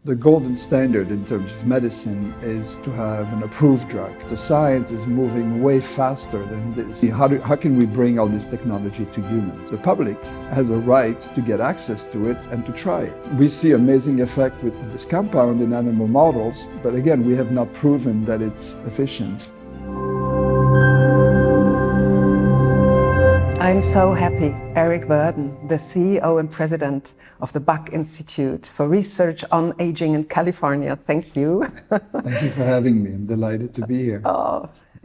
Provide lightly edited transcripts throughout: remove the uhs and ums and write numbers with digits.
The golden standard in terms of medicine is to have an approved drug. The science is moving way faster than this. How can we bring all this technology to humans? The public has a right to get access to it and to try it. We see amazing effect with this compound in animal models, but again, we have not proven that it's efficient. I'm so happy. Eric Verdin, the CEO and president of the Buck Institute for Research on Aging in California. Thank you. Thank you for having me. I'm delighted to be here.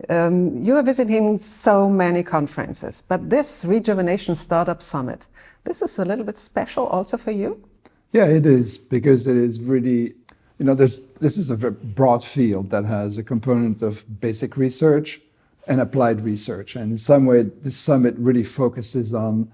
You are visiting so many conferences, but this Rejuvenation Startup Summit, this is a little bit special also for you? Yeah, it is, because it is really, this is a very broad field that has a component of basic research and applied research. And in some way, this summit really focuses on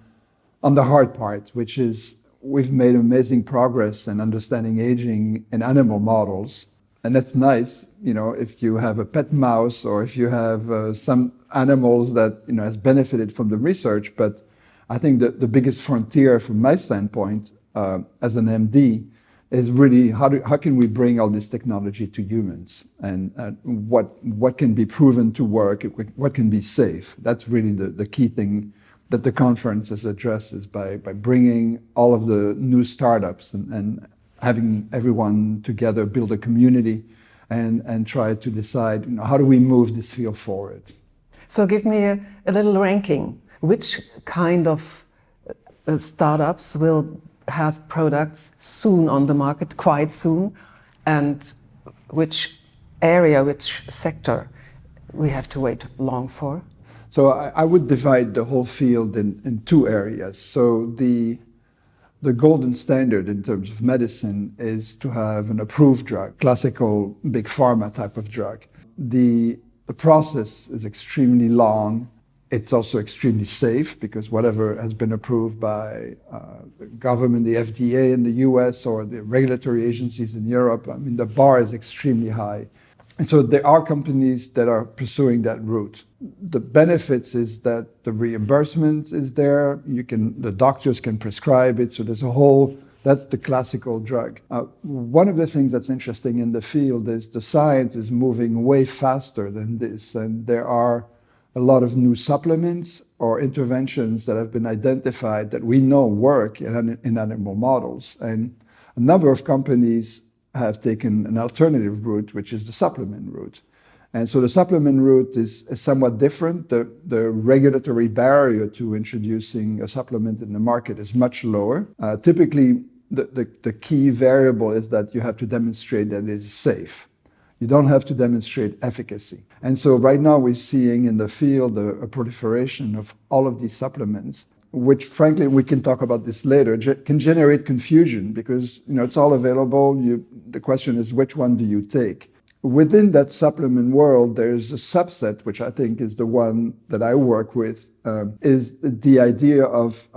the hard part, which is we've made amazing progress in understanding aging in animal models. And that's nice, if you have a pet mouse or if you have some animals that, has benefited from the research. But I think that the biggest frontier from my standpoint as an MD is really how can we bring all this technology to humans, and what can be proven to work, what can be safe. That's really the key thing that the conference addresses by bringing all of the new startups and having everyone together build a community and try to decide how do we move this field forward. So give me a little ranking. Which kind of startups will have products soon on the market, quite soon, and which area, which sector we have to wait long for? So I would divide the whole field in two areas. So the golden standard in terms of medicine is to have an approved drug, classical big pharma type of drug. The process is extremely long. It's also extremely safe, because whatever has been approved by the government, the FDA in the US, or the regulatory agencies in Europe, the bar is extremely high. And so there are companies that are pursuing that route. The benefits is that the reimbursement is there. The doctors can prescribe it. So that's the classical drug. One of the things that's interesting in the field is the science is moving way faster than this. And there are a lot of new supplements or interventions that have been identified that we know work in animal models. And a number of companies have taken an alternative route, which is the supplement route. And so the supplement route is somewhat different. The regulatory barrier to introducing a supplement in the market is much lower. Typically, the key variable is that you have to demonstrate that it is safe. You don't have to demonstrate efficacy. And so right now we're seeing in the field a proliferation of all of these supplements, which frankly, we can talk about this later, can generate confusion because it's all available. The question is, which one do you take? Within that supplement world, there's a subset, which I think is the one that I work with, is the idea of,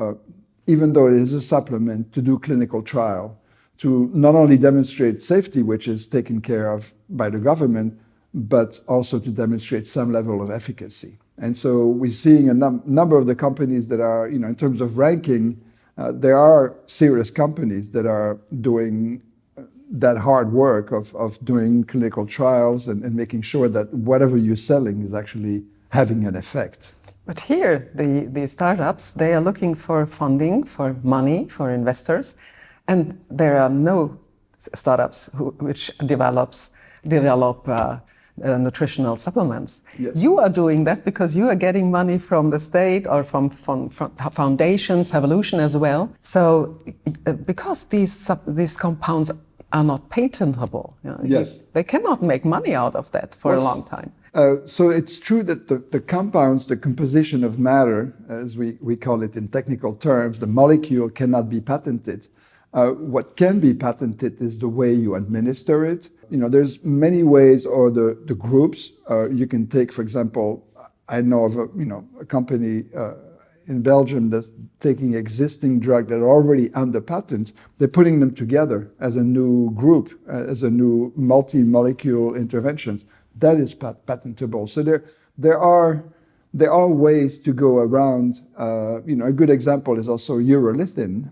even though it is a supplement, to do clinical trial, to not only demonstrate safety, which is taken care of by the government, but also to demonstrate some level of efficacy. And so we're seeing a number of the companies that are, in terms of ranking, there are serious companies that are doing that hard work of doing clinical trials and making sure that whatever you're selling is actually having an effect. But here, the startups, they are looking for funding, for money, for investors. And there are no startups which develop nutritional supplements. Yes. You are doing that because you are getting money from the state or from foundations, Evolution as well. So because these compounds are not patentable, yes, they cannot make money out of that for a long time. So it's true that the compounds, the composition of matter, as we call it in technical terms, the molecule cannot be patented. What can be patented is the way you administer it. There's many ways, or the groups. You can take, for example, I know of a company in Belgium that's taking existing drugs that are already under patent. They're putting them together as a new group, as a new multi-molecule interventions. That is patentable. So there are there are ways to go around. A good example is also urolithin,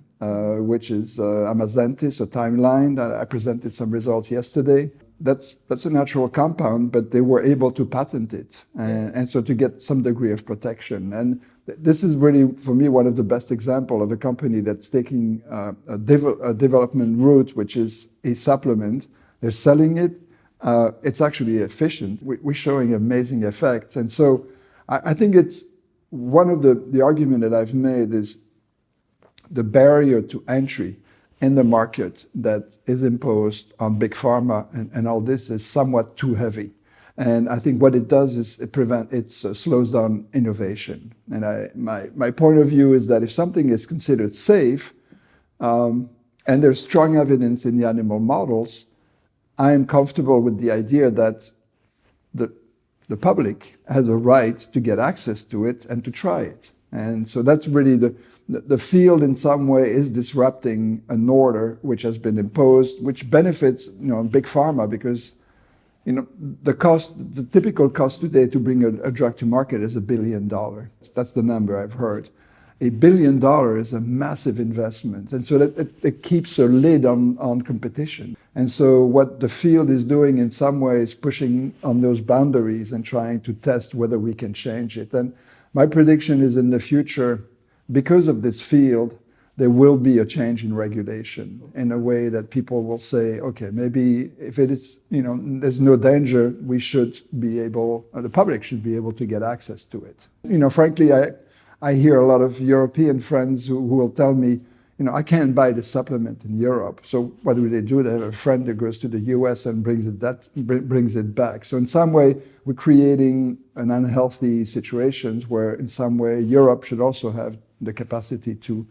which is Amazantis, a timeline that I presented some results yesterday. That's a natural compound, but they were able to patent it, and so to get some degree of protection. And this is really, for me, one of the best examples of a company that's taking a development route, which is a supplement. They're selling it. It's actually efficient. We're showing amazing effects. And so I think it's one of the argument that I've made is the barrier to entry in the market that is imposed on big pharma and all this is somewhat too heavy. And I think what it does is it slows down innovation. And my point of view is that if something is considered safe, and there's strong evidence in the animal models, I am comfortable with the idea that the public has a right to get access to it and to try it. And so that's really the field in some way is disrupting an order which has been imposed, which benefits big pharma because the typical cost today to bring a drug to market is $1 billion. That's the number I've heard. $1 billion is a massive investment, and so it keeps a lid on competition. And so what the field is doing in some ways, pushing on those boundaries and trying to test whether we can change it. And my prediction is in the future, because of this field, there will be a change in regulation in a way that people will say, okay, maybe if it is, there's no danger, we should be able, the public should be able to get access to it. Frankly, I hear a lot of European friends who will tell me, I can't buy the supplement in Europe. So what do? They have a friend that goes to the US and brings it back. So in some way, we're creating an unhealthy situations where in some way Europe should also have the capacity to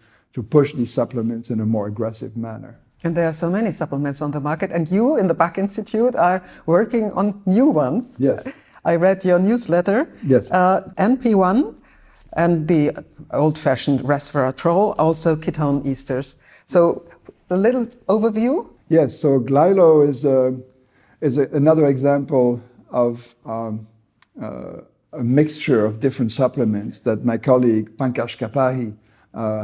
push these supplements in a more aggressive manner. And there are so many supplements on the market, and you in the Bach Institute are working on new ones. Yes. I read your newsletter. Yes. NP1 and the old-fashioned resveratrol, also ketone esters. So a little overview? Yes, so Glylo is another example of a mixture of different supplements that my colleague Pankaj Kapahi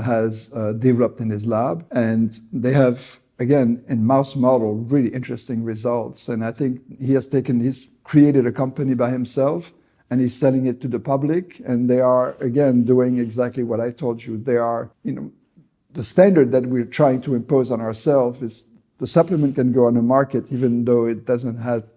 has developed in his lab. And they have, again, in mouse model, really interesting results. And I think he's created a company by himself, and he's selling it to the public. And they are, again, doing exactly what I told you. They are, the standard that we're trying to impose on ourselves is the supplement can go on the market even though it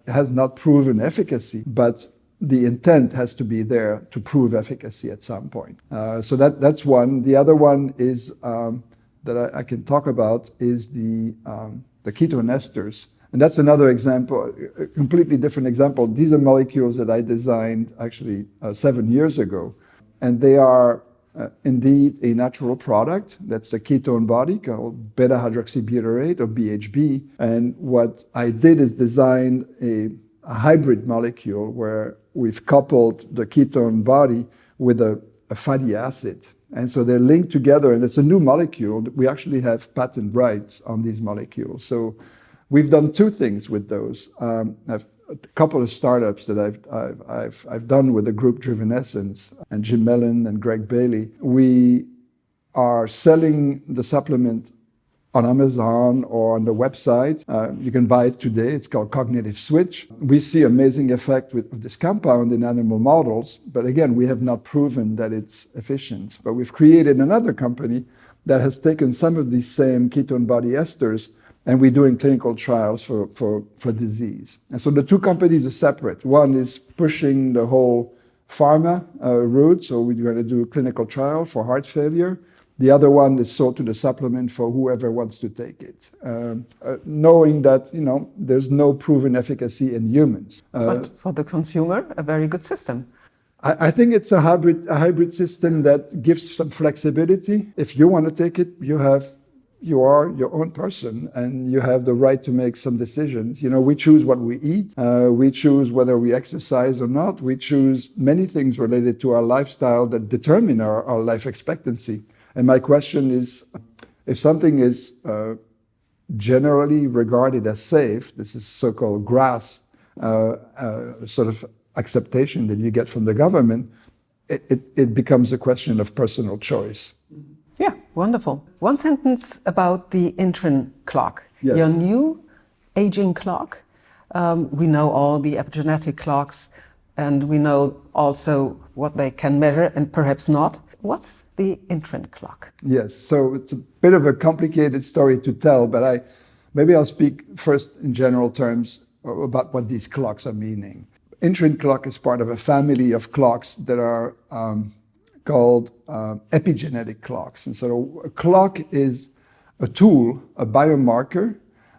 has not proven efficacy, but the intent has to be there to prove efficacy at some point. So that's one. The other one is that I can talk about is the ketone esters. And that's another example, a completely different example. These are molecules that I designed actually 7 years ago. And they are indeed a natural product. That's the ketone body called beta-hydroxybutyrate or BHB. And what I did is designed a hybrid molecule where we've coupled the ketone body with a fatty acid. And so they're linked together, and it's a new molecule. We actually have patent rights on these molecules. So we've done two things with those. I've a couple of startups that I've done with the group Rejuvenation and Jim Mellon and Greg Bailey. We are selling the supplement on Amazon or on the website. You can buy it today. It's called Cognitive Switch. We see amazing effect with this compound in animal models, but again, we have not proven that it's efficient. But we've created another company that has taken some of these same ketone body esters, and we're doing clinical trials for disease. And so the two companies are separate. One is pushing the whole pharma route, so we're going to do a clinical trial for heart failure. The other one is sold to the supplement for whoever wants to take it, knowing that there's no proven efficacy in humans. But for the consumer, a very good system. I think it's a hybrid system that gives some flexibility. If you want to take it, you are your own person, and you have the right to make some decisions. We choose what we eat. We choose whether we exercise or not. We choose many things related to our lifestyle that determine our life expectancy. And my question is, if something is generally regarded as safe, this is so-called GRAS sort of acceptation that you get from the government, it becomes a question of personal choice. Yeah, wonderful. One sentence about the Intrin clock, Yes. your new aging clock. We know all the epigenetic clocks, and we know also what they can measure and perhaps not. What's the Intrin clock? Yes, so it's a bit of a complicated story to tell, but maybe I'll speak first in general terms about what these clocks are meaning. Intrin clock is part of a family of clocks that are called epigenetic clocks. And so a clock is a tool, a biomarker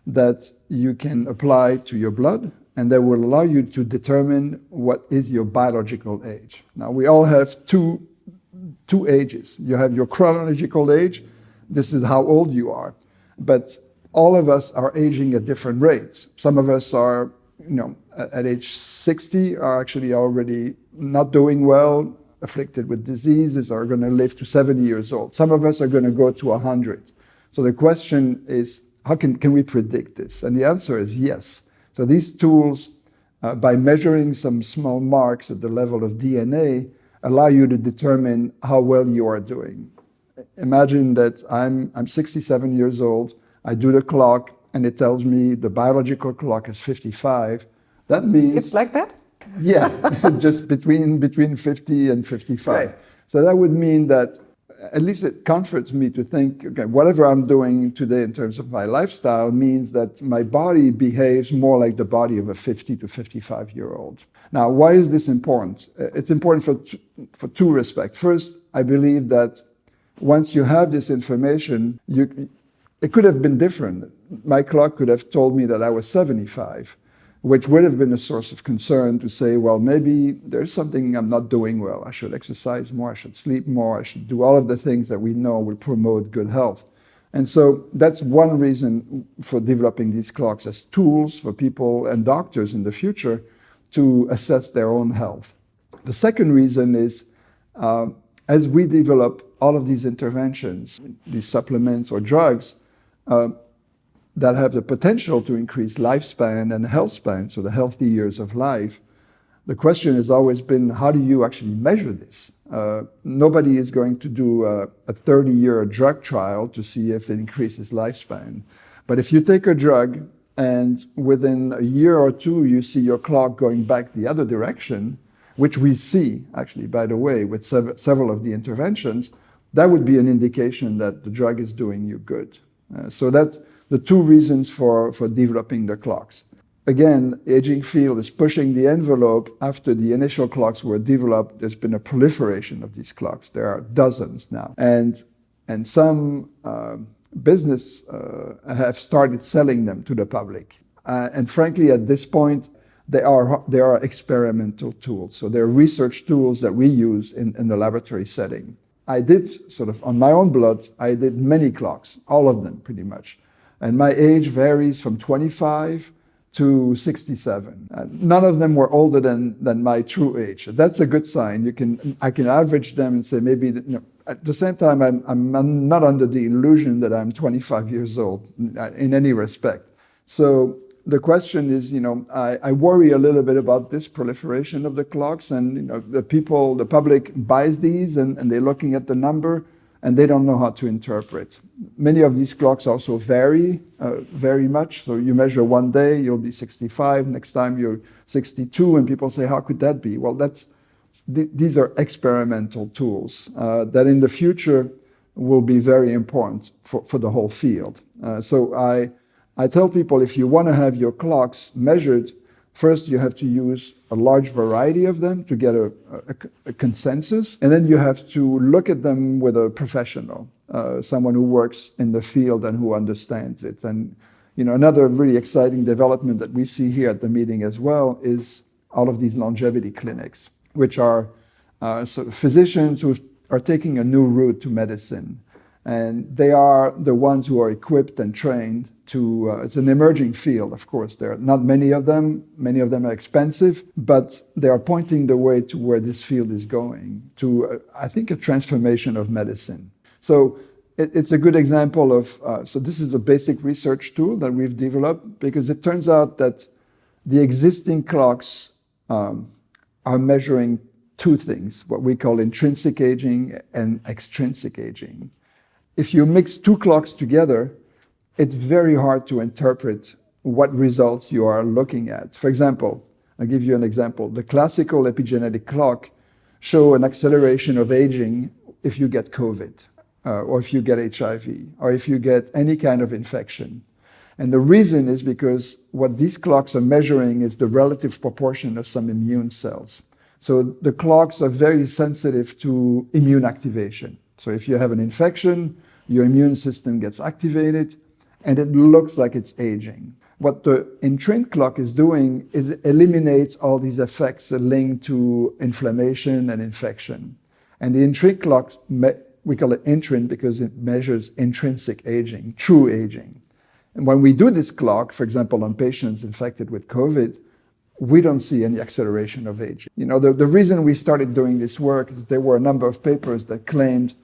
that you can apply to your blood and that will allow you to determine what is your biological age. Now, we all have two ages. You have your chronological age. This is how old you are. But all of us are aging at different rates. Some of us are, at age 60 are actually already not doing well, afflicted with diseases, are going to live to 70 years old. Some of us are going to go to 100. So the question is, how can we predict this? And the answer is yes. So these tools, by measuring some small marks at the level of DNA, allow you to determine how well you are doing. Imagine that I'm 67 years old, I do the clock, and it tells me the biological clock is 55. That means... It's like that? Yeah, just between 50 and 55. Right. So that would mean that at least it comforts me to think, okay, whatever I'm doing today in terms of my lifestyle means that my body behaves more like the body of a 50 to 55-year-old. Now, why is this important? It's important for two respects. First, I believe that once you have this information, it could have been different. My clock could have told me that I was 75, which would have been a source of concern to say, well, maybe there's something I'm not doing well. I should exercise more, I should sleep more, I should do all of the things that we know will promote good health. And so that's one reason for developing these clocks as tools for people and doctors in the future to assess their own health. The second reason is, as we develop all of these interventions, these supplements or drugs, that have the potential to increase lifespan and health span, so the healthy years of life, the question has always been, how do you actually measure this? Nobody is going to do a 30-year drug trial to see if it increases lifespan. But if you take a drug and within a year or two you see your clock going back the other direction, which we see actually, by the way, with several of the interventions, that would be an indication that the drug is doing you good. So that's the two reasons for developing the clocks. Again, the aging field is pushing the envelope. After the initial clocks were developed, there's been a proliferation of these clocks. There are dozens now. And some business have started selling them to the public. And frankly, at this point, they are experimental tools. So they're research tools that we use in the laboratory setting. I did sort of, on my own blood, I did many clocks, all of them pretty much. And my age varies from 25 to 67. None of them were older than my true age. That's a good sign. I can average them and say maybe, at the same time, I'm not under the illusion that I'm 25 years old in any respect. So the question is, I worry a little bit about this proliferation of the clocks, and the public buys these and they're looking at the number and they don't know how to interpret. Many of these clocks also vary very much. So you measure one day, you'll be 65, next time you're 62, and people say, how could that be? Well, these are experimental tools that in the future will be very important for the whole field. So I tell people, if you want to have your clocks measured, first you have to use a large variety of them to get a consensus, and then you have to look at them with a professional, someone who works in the field and who understands it. And another really exciting development that we see here at the meeting as well is all of these longevity clinics, which are sort of physicians who are taking a new route to medicine. And they are the ones who are equipped and trained to, it's an emerging field, of course. There are not many of them. Many of them are expensive, but they are pointing the way to where this field is going, to, I think, a transformation of medicine. So it's a good example of, so this is a basic research tool that we've developed, because it turns out that the existing clocks are measuring two things, what we call intrinsic aging and extrinsic aging. If you mix two clocks together, it's very hard to interpret what results you are looking at. For example, I'll give you an example. The classical epigenetic clock show an acceleration of aging if you get COVID, or if you get HIV, or if you get any kind of infection. And the reason is because what these clocks are measuring is the relative proportion of some immune cells. So the clocks are very sensitive to immune activation. So if you have an infection, your immune system gets activated, and it looks like it's aging. What the intrinsic clock is doing is it eliminates all these effects linked to inflammation and infection. And the intrinsic clock, we call it intrin because it measures intrinsic aging, true aging. And when we do this clock, for example, on patients infected with COVID, we don't see any acceleration of aging. You know, the reason we started doing this work is there were a number of papers that claimed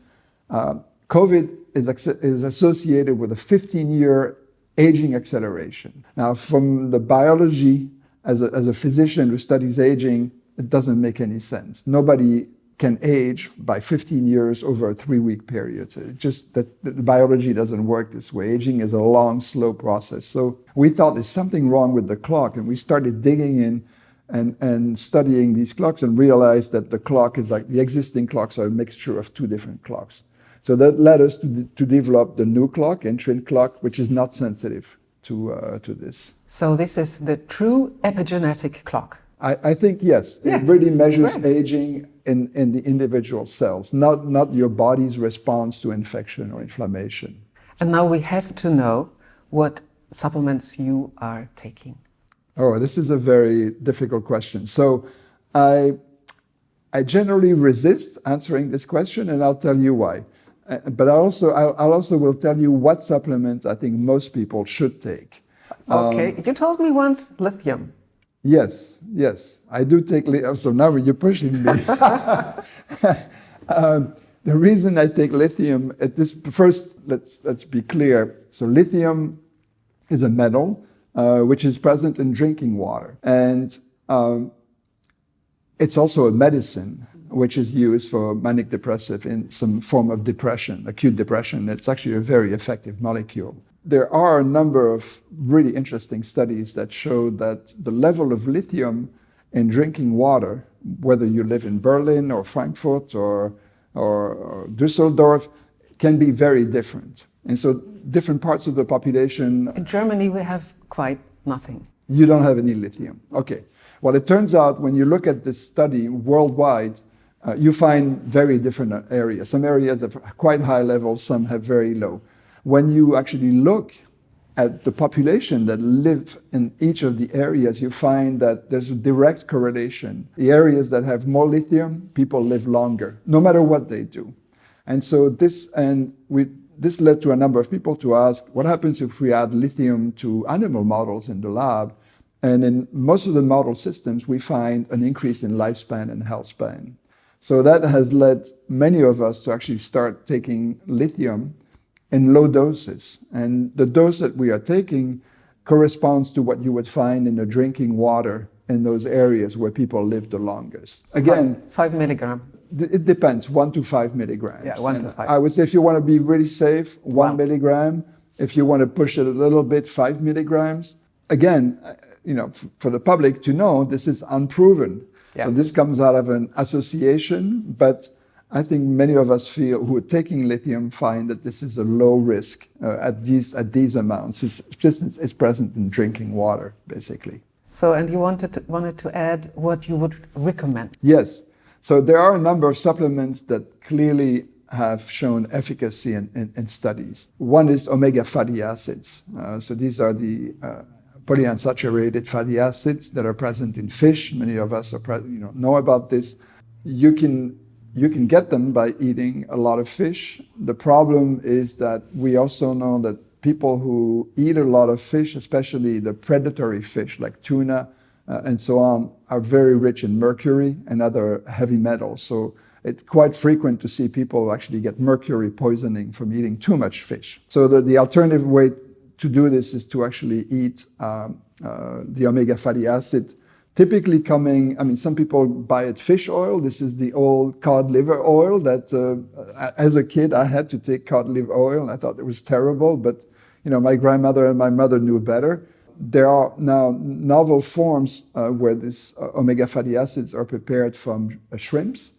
COVID is associated with a 15-year aging acceleration. Now, from the biology, as a physician who studies aging, it doesn't make any sense. Nobody can age by 15 years over a 3-week period. So it just that the biology doesn't work this way. Aging is a long, slow process. So we thought there's something wrong with the clock, and we started digging in and studying these clocks and realized that the clock is like the existing clocks are a mixture of two different clocks. So that led us to develop the new clock, intrin clock, which is not sensitive to this. So this is the true epigenetic clock. I think yes. It really measures aging in the individual cells, not your body's response to infection or inflammation. And now we have to know what supplements you are taking. Oh, this is a very difficult question. So I generally resist answering this question, and I'll tell you why. But I also will tell you what supplement I think most people should take. Okay, you told me once lithium. Yes, I do take lithium. So now you're pushing me. The reason I take lithium, first let's be clear. So lithium is a metal which is present in drinking water, and it's also a medicine which is used for manic depressive in some form of depression, acute depression. It's actually a very effective molecule. There are a number of really interesting studies that show that the level of lithium in drinking water, whether you live in Berlin or Frankfurt or Düsseldorf, can be very different. And so different parts of the population... In Germany, we have quite nothing. You don't have any lithium. Okay. Well, it turns out when you look at this study worldwide, you find very different areas. Some areas have quite high levels, some have very low. When you actually look at the population that live in each of the areas, you find that there's a direct correlation. The areas that have more lithium, people live longer, no matter what they do. And so this led to a number of people to ask, what happens if we add lithium to animal models in the lab? And in most of the model systems, we find an increase in lifespan and health span. So that has led many of us to actually start taking lithium in low doses. And the dose that we are taking corresponds to what you would find in the drinking water in those areas where people live the longest. Again, 5 milligram. It depends, 1 to 5 milligrams. Yeah, 1 to 5. I would say if you want to be really safe, 1 milligram. If you want to push it a little bit, 5 milligrams. Again, for the public to know, this is unproven. Yeah. So this comes out of an association, but I think many of us who are taking lithium find that this is a low risk at these amounts. It's present in drinking water, basically. So, and you wanted to add what you would recommend? Yes. So there are a number of supplements that clearly have shown efficacy in studies. One is omega fatty acids. So these are the polyunsaturated fatty acids that are present in fish. Many of us know about this. You can get them by eating a lot of fish. The problem is that we also know that people who eat a lot of fish, especially the predatory fish like tuna and so on, are very rich in mercury and other heavy metals. So it's quite frequent to see people actually get mercury poisoning from eating too much fish. So the alternative way to do this is to actually eat the omega fatty acid typically coming, I mean, some people buy it fish oil. This is the old cod liver oil that as a kid I had to take cod liver oil, and I thought it was terrible, but my grandmother and my mother knew better. There are now novel forms where these omega fatty acids are prepared from shrimps.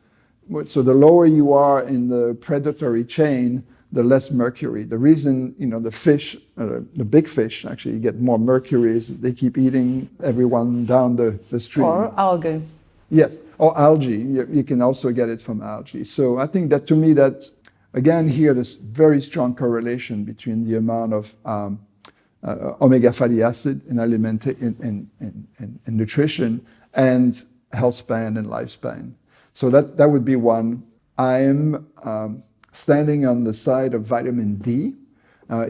So the lower you are in the predatory chain, the less mercury. The reason, the fish, the big fish actually get more mercury is they keep eating everyone down the stream. Or algae. Yes, or algae. You can also get it from algae. So I think that to me, that's, again, here, there's very strong correlation between the amount of omega fatty acid in nutrition and health span and lifespan. So that would be one. I am standing on the side of vitamin D,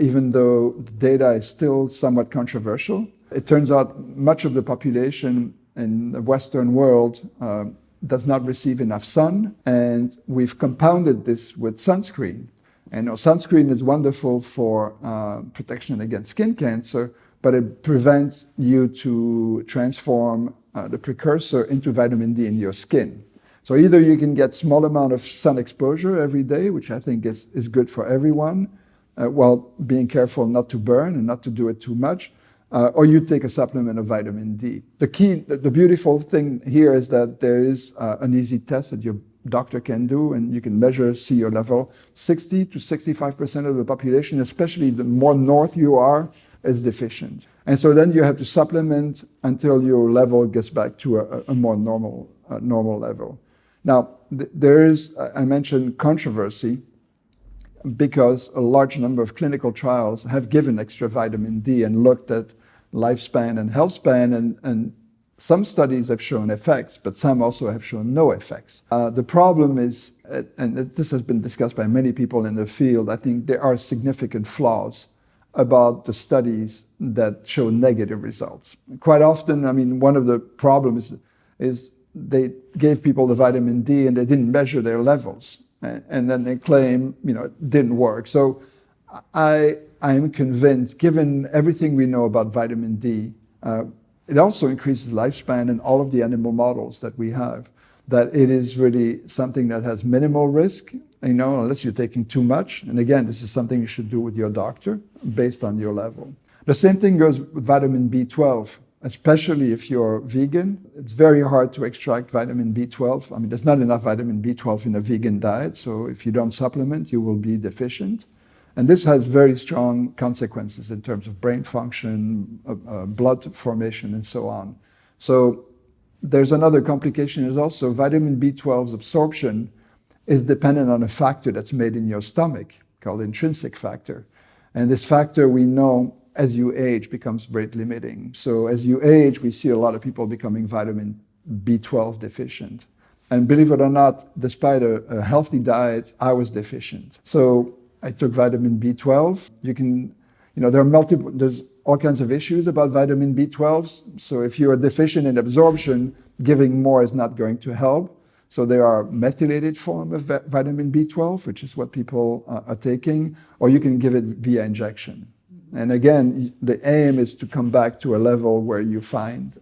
even though the data is still somewhat controversial. It turns out much of the population in the Western world does not receive enough sun, and we've compounded this with sunscreen. And sunscreen is wonderful for protection against skin cancer, but it prevents you to transform the precursor into vitamin D in your skin. So either you can get small amount of sun exposure every day, which I think is good for everyone, while being careful not to burn and not to do it too much, or you take a supplement of vitamin D. The beautiful thing here is that there is an easy test that your doctor can do, and you can measure, see your level. 60 to 65% of the population, especially the more north you are, is deficient. And so then you have to supplement until your level gets back to a more normal level. Now, there is, I mentioned controversy, because a large number of clinical trials have given extra vitamin D and looked at lifespan and health span, and some studies have shown effects, but some also have shown no effects. The problem is, and this has been discussed by many people in the field, I think there are significant flaws about the studies that show negative results. Quite often, I mean, one of the problems is they gave people the vitamin D and they didn't measure their levels. And then they claim, it didn't work. So I am convinced, given everything we know about vitamin D, it also increases lifespan in all of the animal models that we have, that it is really something that has minimal risk, unless you're taking too much. And again, this is something you should do with your doctor based on your level. The same thing goes with vitamin B12, especially if you're vegan. It's very hard to extract vitamin B12. I mean, there's not enough vitamin B12 in a vegan diet, so if you don't supplement, you will be deficient. And this has very strong consequences in terms of brain function, blood formation, and so on. So there's another complication is also vitamin B12's absorption is dependent on a factor that's made in your stomach called intrinsic factor. And this factor, we know, as you age, becomes rate limiting. So as you age, we see a lot of people becoming vitamin B12 deficient. And believe it or not, despite a healthy diet, I was deficient. So I took vitamin B12. There's all kinds of issues about vitamin B12. So if you are deficient in absorption, giving more is not going to help. So there are methylated form of vitamin B12, which is what people are taking, or you can give it via injection. And again, the aim is to come back to a level where you find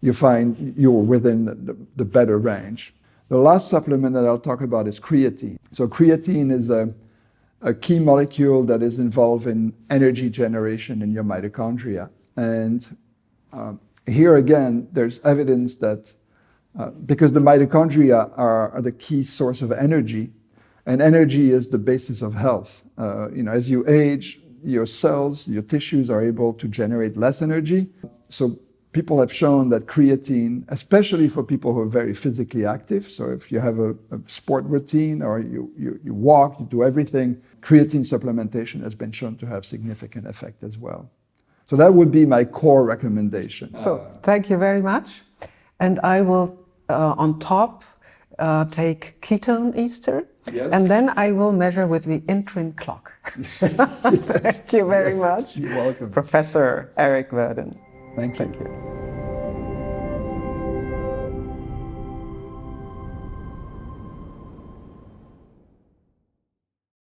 you're within the better range. The last supplement that I'll talk about is creatine. So creatine is a key molecule that is involved in energy generation in your mitochondria. And here again, there's evidence that because the mitochondria are the key source of energy, and energy is the basis of health. As you age, your cells, your tissues are able to generate less energy. So people have shown that creatine, especially for people who are very physically active, so if you have a sport routine or you walk, you do everything, creatine supplementation has been shown to have significant effect as well. So that would be my core recommendation. So thank you very much. And I will, on top, take ketone ester. Yes. And then I will measure with the intrin clock. Thank you very much. You're welcome. Professor Eric Verdin. Thank you. Thank you.